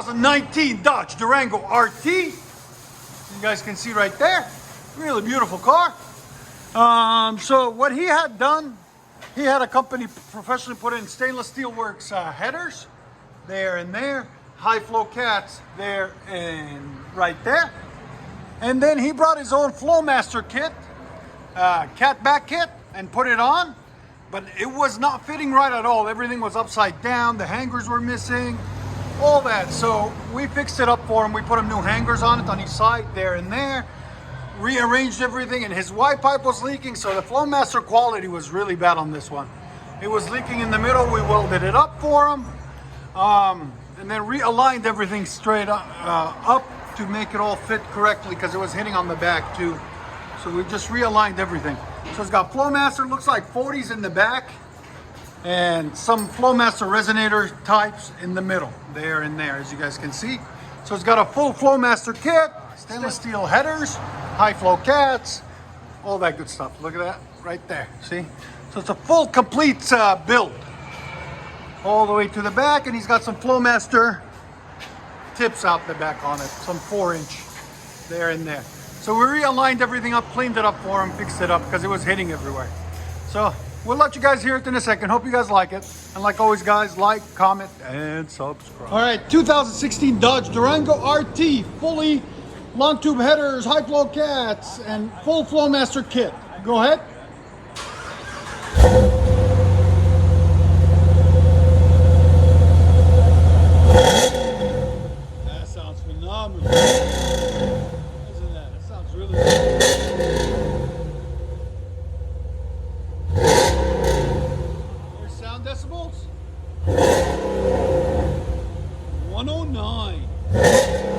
2019 Dodge Durango RT. You guys can see right there. Really beautiful car. So what he had done, he had a company professionally put in stainless steel works headers there and there, high flow cats there and right there. And then he brought his own FLOWMASTER kit, cat back kit, and put it on. But it was not fitting right at all. Everything was upside down. The hangers were missing, all that. So we fixed it up for him. We put him new hangers on it on each side there and there. Rearranged everything, and his Y pipe was leaking, so the FLOWMASTER quality was really bad on this one. It was leaking in the middle. We welded it up for him, and then realigned everything straight up to make it all fit correctly, because it was hitting on the back too. So we just realigned everything. So it's got FLOWMASTER, looks like 40s in the back, and some FLOWMASTER resonator types in the middle, there and there, as you guys can see. So it's got a full FLOWMASTER kit, stainless steel headers, high flow cats, all that good stuff. Look at that right there, see? So it's a full complete build all the way to the back, and he's got some FLOWMASTER tips out the back on it, some 4-inch there and there. So we realigned everything up, cleaned it up for him, fixed it up because it was hitting everywhere. So we'll let you guys hear it in a second. Hope you guys like it. And like always, guys, like, comment, and subscribe. All right, 2016 Dodge Durango RT, fully long tube headers, high flow cats, and full FLOWMASTER kit. Go ahead. That sounds phenomenal. Isn't that? That sounds really good. There's sound decibels. 109.